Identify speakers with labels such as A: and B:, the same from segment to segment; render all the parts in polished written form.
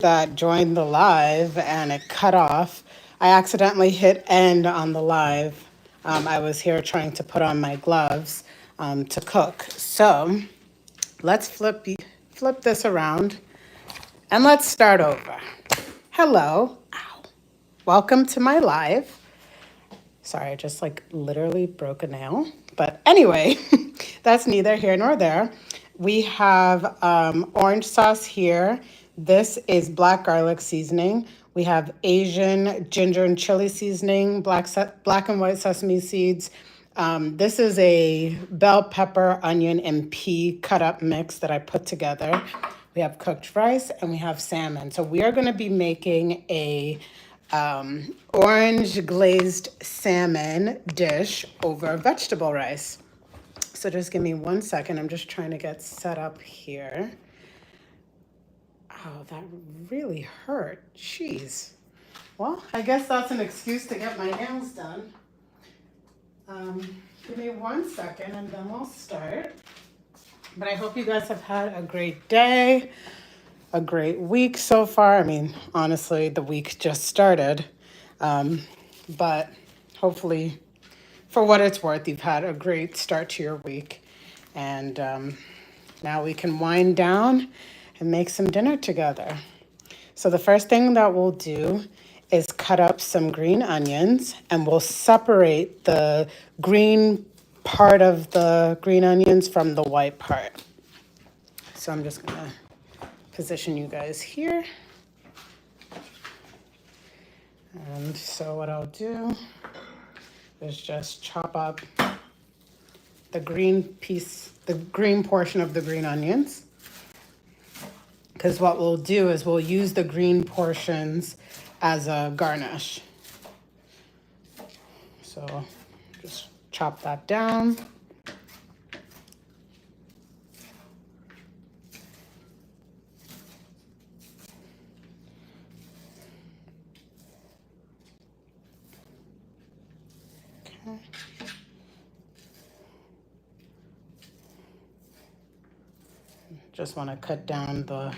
A: that joined the live and it cut off. I accidentally hit end on the live. I was here trying to put on my gloves to cook. So let's flip this around and let's start over. Hello. Ow. Welcome to my live. Sorry, I just like literally broke a nail. But anyway, that's neither here nor there. We have orange sauce here. This is black garlic seasoning. We have Asian ginger and chili seasoning, black and white sesame seeds. This is a bell pepper, onion, and pea cut up mix that I put together. We have cooked rice and we have salmon. So we are going to be making a orange glazed salmon dish over vegetable rice. So just give me 1 second. I'm just trying to get set up here. Oh, that really hurt. Jeez. Well, I guess that's an excuse to get my nails done. Give me 1 second and then we'll start. But I hope you guys have had a great day, a great week so far. I mean, honestly, the week just started. But hopefully, for what it's worth, you've had a great start to your week. And now we can wind down and make some dinner together. So the first thing that we'll do is cut up some green onions, and we'll separate the green part of the green onions from the white part. So I'm just gonna position you guys here. And so what I'll do is just chop up the green portion of the green onions. Because what we'll do is we'll use the green portions as a garnish. So just chop that down. Okay. Just want to cut down the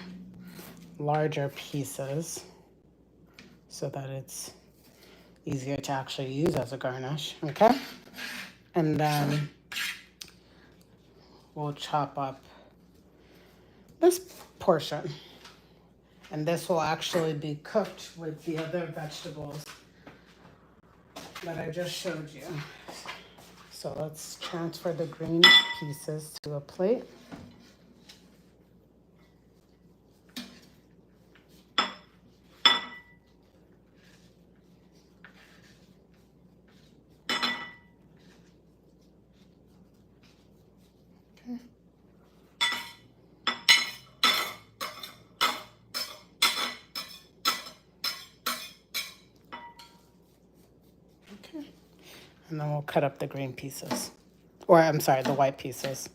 A: larger pieces so that it's easier to actually use as a garnish, okay? And then we'll chop up this portion. And this will actually be cooked with the other vegetables that I just showed you. So let's transfer the green pieces to a plate. Okay. And then we'll cut up the green pieces. Or I'm sorry, the white pieces.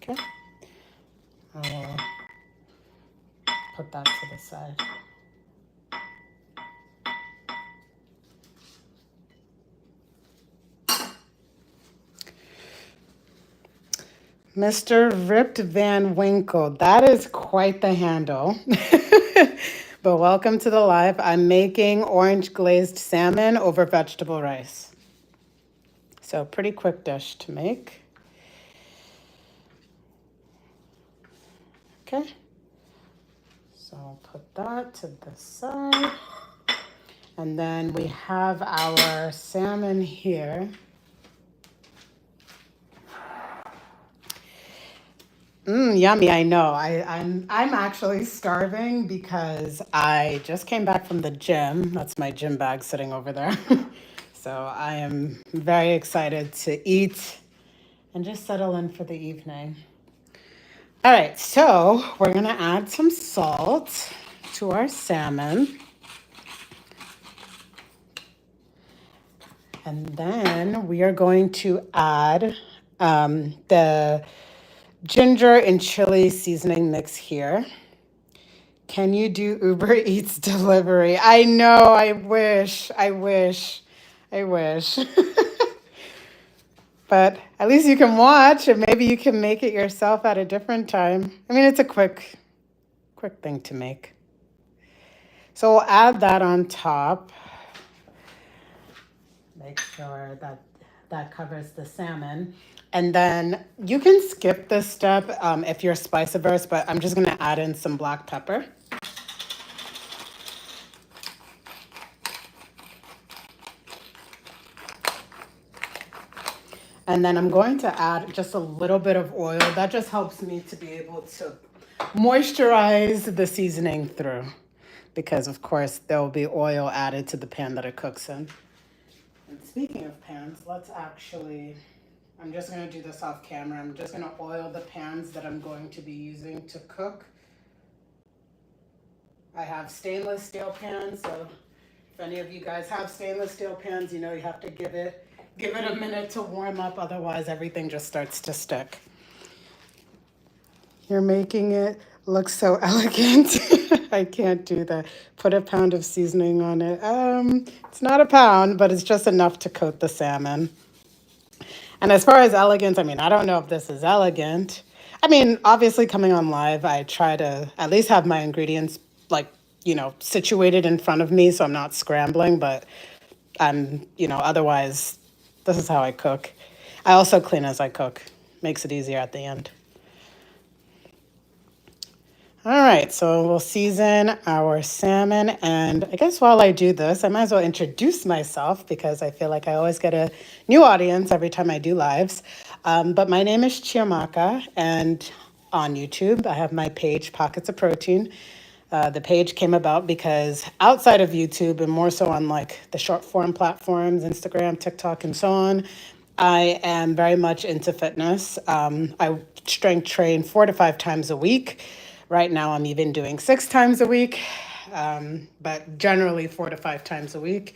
A: Okay. I'll put that to the side. Mr. Ripped Van Winkle, that is quite the handle. But welcome to the live. I'm making orange glazed salmon over vegetable rice. So pretty quick dish to make. Okay. So I'll put that to the side. And then we have our salmon here. Yummy, I know. I'm actually starving because I just came back from the gym. That's my gym bag sitting over there. So I am very excited to eat and just settle in for the evening. All right, so we're gonna add some salt to our salmon. And then we are going to add the ginger and chili seasoning mix here. Can you do Uber Eats delivery? I know, I wish, I wish, I wish. But at least you can watch and maybe you can make it yourself at a different time. I mean, it's a quick thing to make. So we'll add that on top. Make sure that that covers the salmon. And then you can skip this step if you're spice averse, but I'm just gonna add in some black pepper. And then I'm going to add just a little bit of oil. That just helps me to be able to moisturize the seasoning through. Because of course there will be oil added to the pan that it cooks in. And speaking of pans, I'm just gonna do this off camera. I'm just gonna oil the pans that I'm going to be using to cook. I have stainless steel pans, so if any of you guys have stainless steel pans, you know you have to give it a minute to warm up, otherwise everything just starts to stick. You're making it look so elegant. I can't do that. Put a pound of seasoning on it. It's not a pound, but it's just enough to coat the salmon. And as far as elegance, I mean, I don't know if this is elegant. I mean, obviously coming on live, I try to at least have my ingredients like, situated in front of me so I'm not scrambling, but otherwise, this is how I cook. I also clean as I cook. Makes it easier at the end. All right, so we'll season our salmon. And I guess while I do this, I might as well introduce myself because I feel like I always get a new audience every time I do lives. But my name is Chiamaka, and on YouTube, I have my page, Pockets of Protein. The page came about because outside of YouTube and more so on like the short form platforms, Instagram, TikTok, and so on, I am very much into fitness. I strength train 4 to 5 times a week. Right now, I'm even doing 6 times a week, but generally 4 to 5 times a week.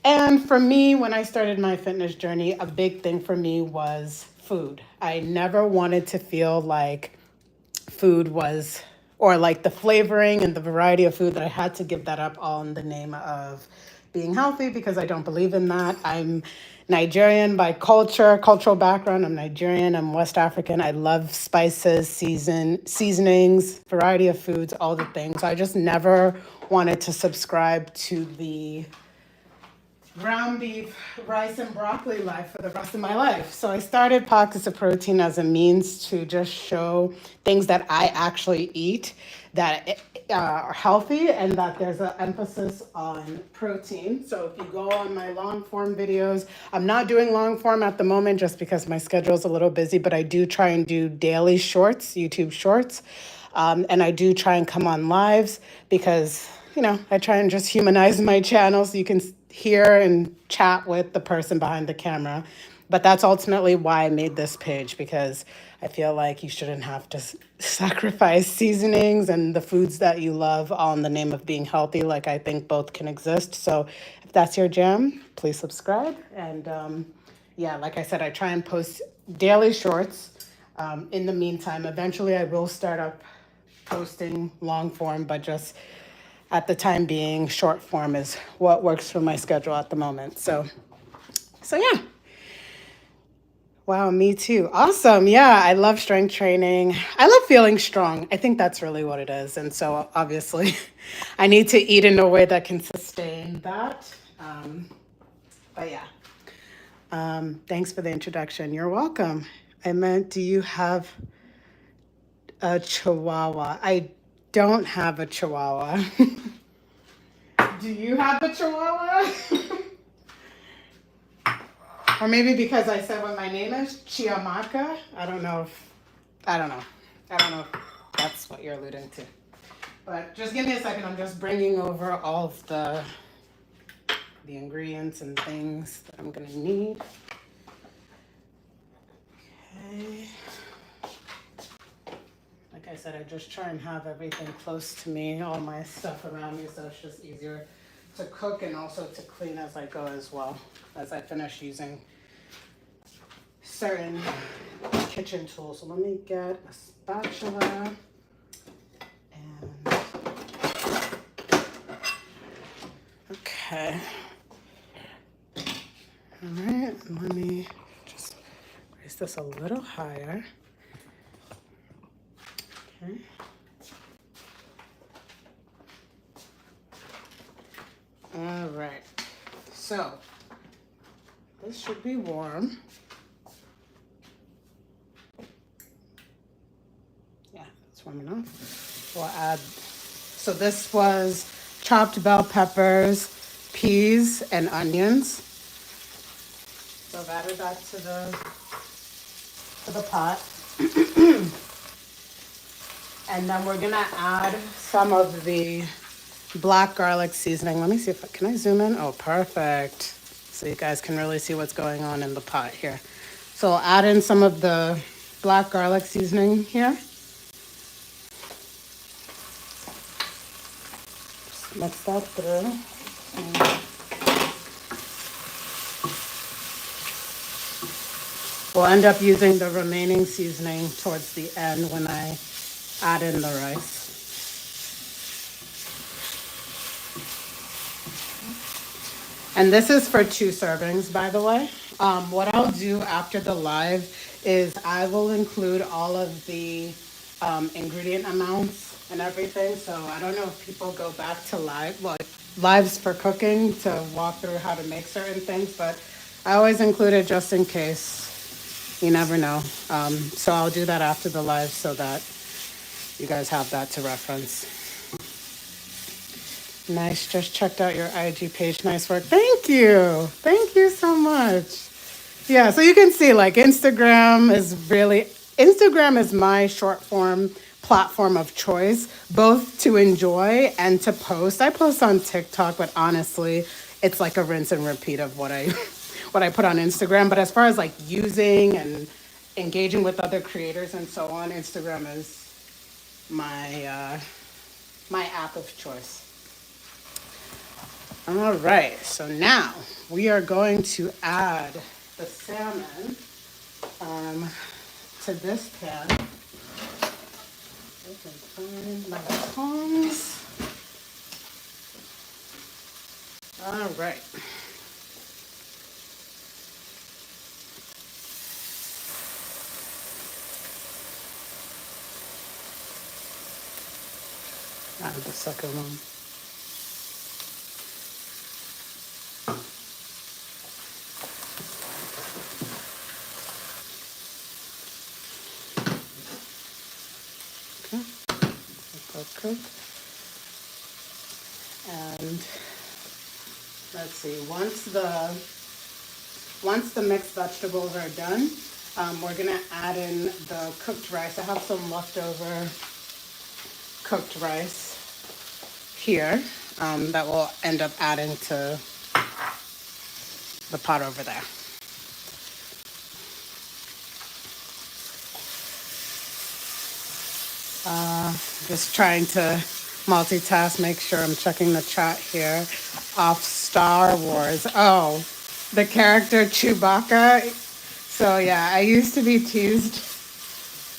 A: And for me, when I started my fitness journey, a big thing for me was food. I never wanted to feel like food was, or like the flavoring and the variety of food that I had to give that up all in the name of being healthy, because I don't believe in that. I'm Nigerian by cultural background. I'm Nigerian, I'm West African. I love spices, seasonings, variety of foods, all the things. So I just never wanted to subscribe to the ground beef, rice, and broccoli life for the rest of my life. So I started Pockets of Protein as a means to just show things that I actually eat that are healthy and that there's an emphasis on protein. So if you go on my long form videos, I'm not doing long form at the moment just because my schedule is a little busy, but I do try and do daily shorts, YouTube shorts. And I do try and come on lives because, I try and just humanize my channel so you can hear and chat with the person behind the camera. But that's ultimately why I made this page, because I feel like you shouldn't have to sacrifice seasonings and the foods that you love all in the name of being healthy. Like, I think both can exist. So if that's your jam, please subscribe. And like I said, I try and post daily shorts. In the meantime, eventually I will start up posting long form, but just at the time being, short form is what works for my schedule at the moment. So yeah. Wow, me too. Awesome. Yeah, I love strength training. I love feeling strong. I think that's really what it is. And so obviously I need to eat in a way that can sustain that. But yeah. Thanks for the introduction. You're welcome. I meant, do you have a Chihuahua? I don't have a Chihuahua. Do you have a Chihuahua? Or maybe because I said what my name is, Chiamaka. I don't know if that's what you're alluding to. But just give me a second. I'm just bringing over all of the ingredients and things that I'm going to need. Okay. Like I said, I just try and have everything close to me, all my stuff around me, so it's just easier to cook and also to clean as I go as well, as I finish using certain kitchen tools. So let me get a spatula and Okay. All right, let me just raise this a little higher. Okay. All right, so this should be warm. Yeah, it's warm enough. We'll add, so this was chopped bell peppers, peas, and onions. So I've added that to the pot. And then we're gonna add some of the black garlic seasoning. Let me see if can I zoom in? Oh, perfect. So you guys can really see what's going on in the pot here. So I'll add in some of the black garlic seasoning here. Just mix that through. We'll end up using the remaining seasoning towards the end when I add in the rice. And this is for 2 servings, by the way. What I'll do after the live is I will include all of the ingredient amounts and everything. So I don't know if people go back to lives for cooking to walk through how to make certain things, but I always include it just in case. You never know. So I'll do that after the live so that you guys have that to reference. Nice. Just checked out your IG page. Nice work. Thank you. Thank you so much. Yeah, so you can see like Instagram is my short form platform of choice, both to enjoy and to post. I post on TikTok, but honestly, it's like a rinse and repeat of what I what I put on Instagram. But as far as like using and engaging with other creators and so on, Instagram is my my app of choice. All right, so now we are going to add the salmon to this pan. I can find my tongs. All right. Add the second one. Cook. And let's see, once the mixed vegetables are done, we're gonna add in the cooked rice. I have some leftover cooked rice here that we'll end up adding to the pot over there. Just trying to multitask, make sure I'm checking the chat here. Off Star Wars. Oh, the character Chewbacca. So yeah, I used to be teased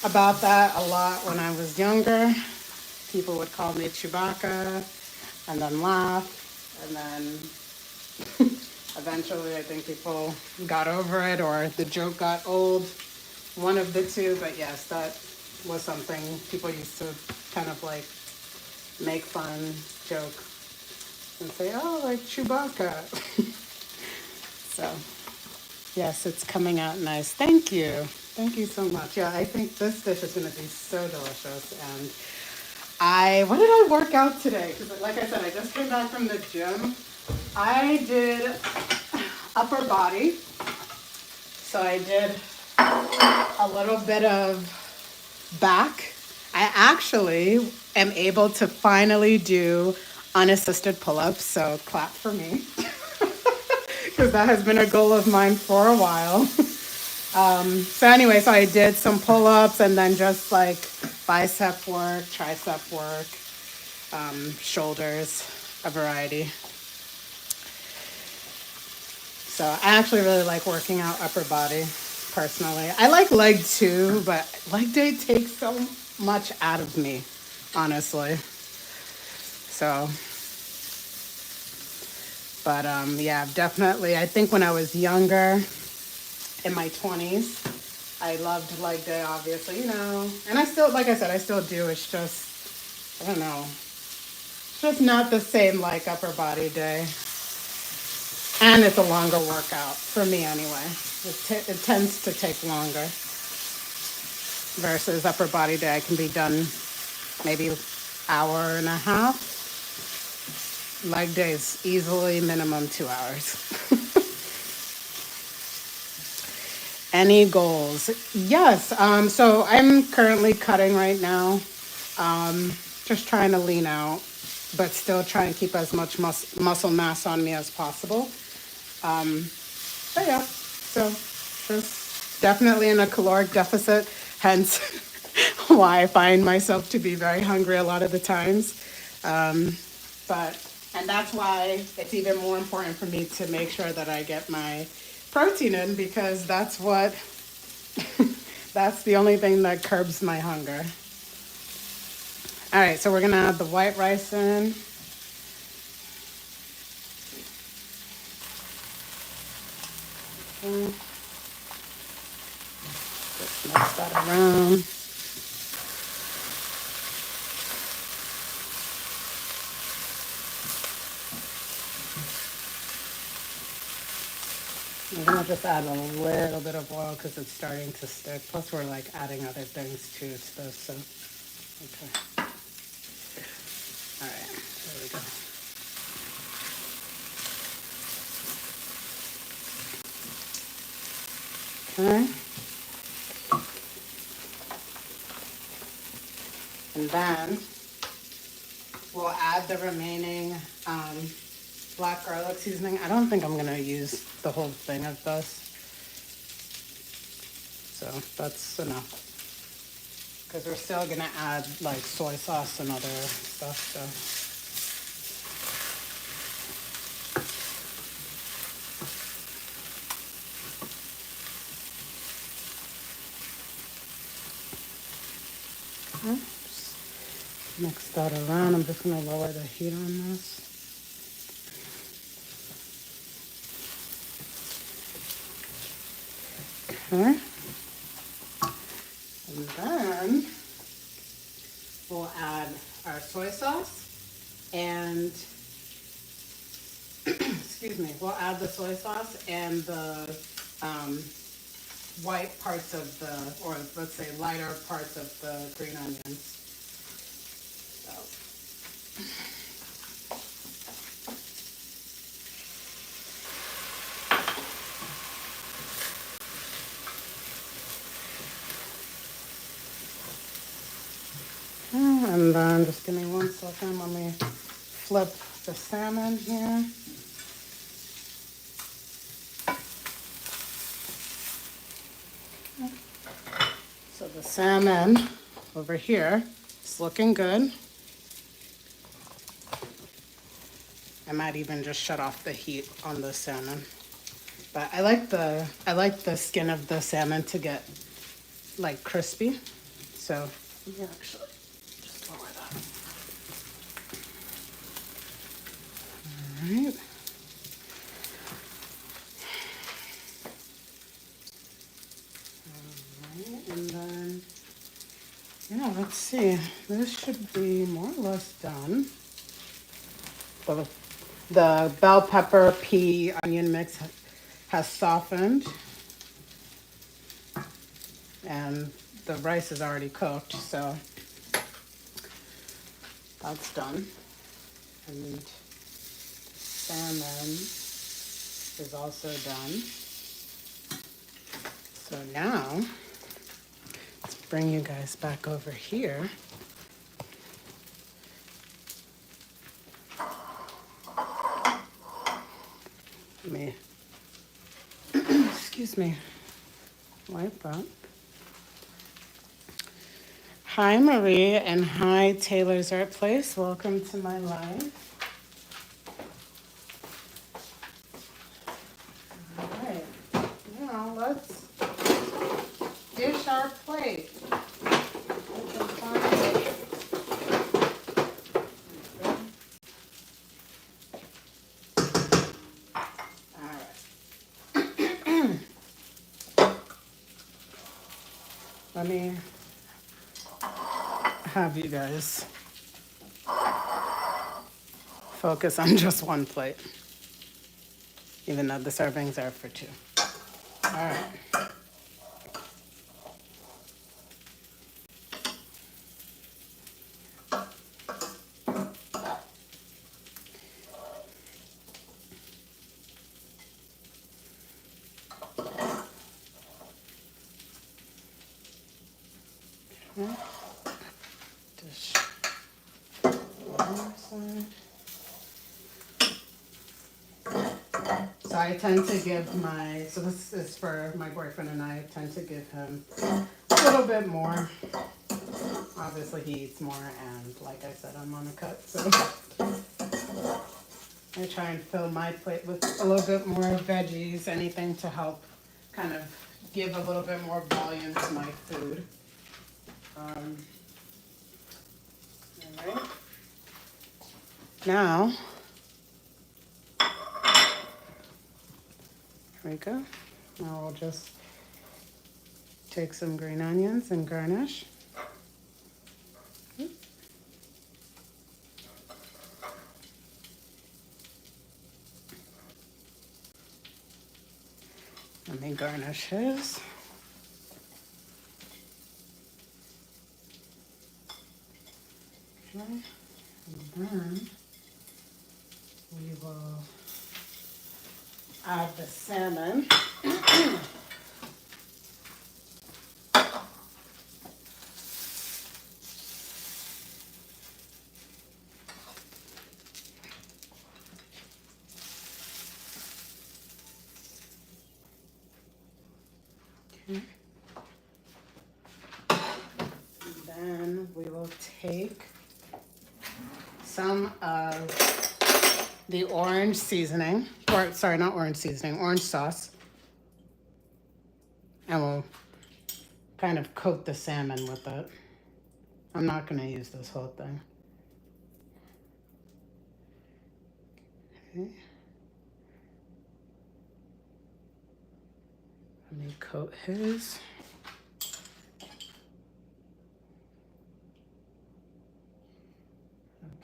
A: about that a lot when I was younger. People would call me Chewbacca and then laugh. And then eventually I think people got over it or the joke got old. One of the two, but yes, that was something people used to kind of like make fun, joke, and say, oh, like Chewbacca. So, yes, it's coming out nice. Thank you. Thank you so much. Yeah, I think this dish is going to be so delicious. And what did I work out today? Because like I said, I just came back from the gym. I did upper body. So I did a little bit of back. I actually am able to finally do unassisted pull-ups, so clap for me. Because that has been a goal of mine for a while. So anyway, so I did some pull-ups and then just like bicep work, tricep work, shoulders, a variety. So I actually really like working out upper body. Personally, I like leg too, but leg day takes so much out of me, honestly. So But yeah, definitely. I think when I was younger, in my 20s, I loved leg day, obviously, And I still, like I said, I still do. It's just, I don't know. It's just not the same like upper body day. And it's a longer workout, for me anyway. It tends to take longer versus upper body day. I can be done maybe hour and a half. Leg day is easily minimum 2 hours. Any goals? Yes. So I'm currently cutting right now. Just trying to lean out, but still trying to keep as much muscle mass on me as possible. But yeah, so just definitely in a caloric deficit, hence why I find myself to be very hungry a lot of the times. But, and that's why it's even more important for me to make sure that I get my protein in, because that's what, that's the only thing that curbs my hunger. All right, so we're gonna add the white rice in. Okay. Just mix that around. I'm gonna just add a little bit of oil because it's starting to stick. Plus we're like adding other things too to this, so, okay. All right, there we go. Okay. And then we'll add the remaining black garlic seasoning. I don't think I'm gonna use the whole thing of this. So that's enough. Because we're still gonna add like soy sauce and other stuff, so. Okay. Just mix that around. I'm just gonna lower the heat on this. Okay. And then we'll add our soy sauce and excuse me, we'll add the soy sauce and the white parts of the, or let's say lighter parts of the green onions. So. And then just give me 1 second, let me flip the salmon here. So the salmon over here is looking good. I might even just shut off the heat on the salmon. But I like the skin of the salmon to get like crispy. So yeah, actually just lower that. All right. And then, yeah, let's see. This should be more or less done. The bell pepper pea onion mix has softened. And the rice is already cooked, so that's done. And salmon is also done. So now, let's bring you guys back over here. Let me, excuse me, wipe that. Hi Marie and hi Taylor's Art Place. Welcome to my live. All right, now let's dish our plate. Let me have you guys focus on just one plate, even though the servings are for two. All right. Dish on this side. So I tend to give so this is for my boyfriend and I tend to give him a little bit more. Obviously he eats more, and like I said, I'm on a cut, so I try and fill my plate with a little bit more veggies, anything to help kind of give a little bit more volume to my food. All right. Now, here we go. Now we'll just take some green onions and garnish. Let me garnish his. Okay. And then we will add the salmon. Okay. And then we will take some of the orange seasoning, or sorry, not orange seasoning, orange sauce. And we'll kind of coat the salmon with it. I'm not going to use this whole thing. Okay. Let me coat his.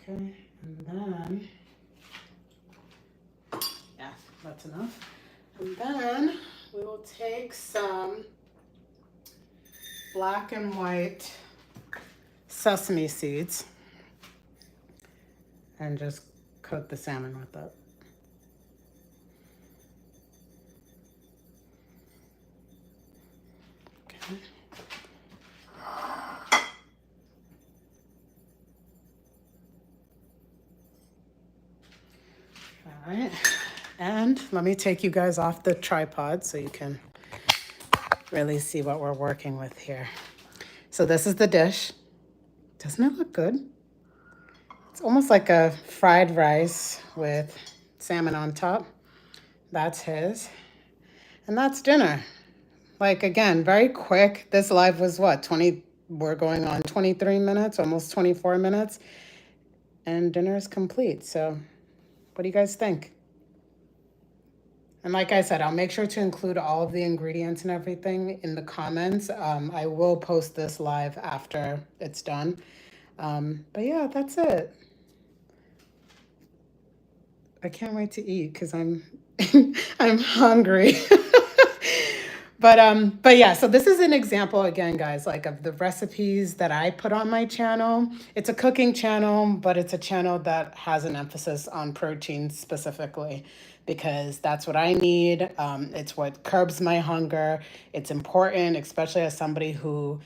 A: Okay, and then, yeah, that's enough. And then we will take some black and white sesame seeds and just coat the salmon with it. Okay. All right, and let me take you guys off the tripod so you can really see what we're working with here. So this is the dish. Doesn't it look good? It's almost like a fried rice with salmon on top. That's his. And that's dinner. Like, again, very quick. This live was what, we're going on 23 minutes, almost 24 minutes. And dinner is complete. So what do you guys think? And like I said, I'll make sure to include all of the ingredients and everything in the comments. I will post this live after it's done. But yeah, that's it. I can't wait to eat because I'm I'm hungry. But yeah, so this is an example again, guys, like of the recipes that I put on my channel. It's a cooking channel, but it's a channel that has an emphasis on protein specifically because that's what I need. It's what curbs my hunger. It's important, especially as somebody who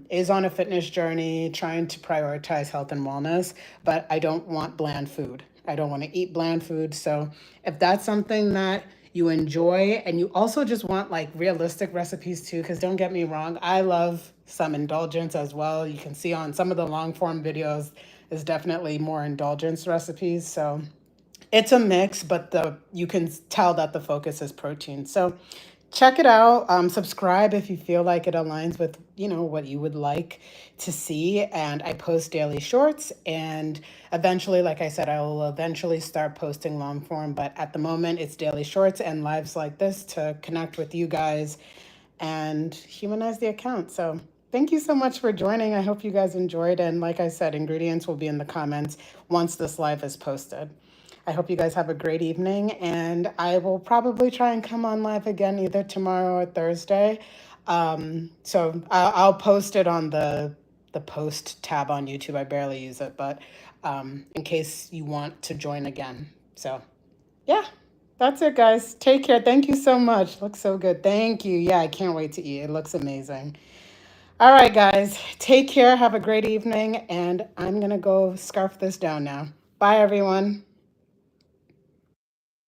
A: is on a fitness journey, trying to prioritize health and wellness, but I don't want bland food. I don't want to eat bland food. So if that's something that you enjoy and you also just want like realistic recipes too, because don't get me wrong, I love some indulgence as well. You can see on some of the long form videos is definitely more indulgence recipes. So it's a mix, but you can tell that the focus is protein. So check it out. Subscribe if you feel like it aligns with, what you would like to see. And I post daily shorts, and eventually, like I said, I will eventually start posting long form. But at the moment, it's daily shorts and lives like this to connect with you guys and humanize the account. So thank you so much for joining. I hope you guys enjoyed. And like I said, ingredients will be in the comments once this live is posted. I hope you guys have a great evening, and I will probably try and come on live again either tomorrow or Thursday. So I'll post it on the post tab on YouTube. I barely use it, but in case you want to join again. So yeah, that's it, guys. Take care. Thank you so much. Looks so good. Thank you. Yeah, I can't wait to eat. It looks amazing. All right, guys. Take care. Have a great evening. And I'm going to go scarf this down now. Bye, everyone.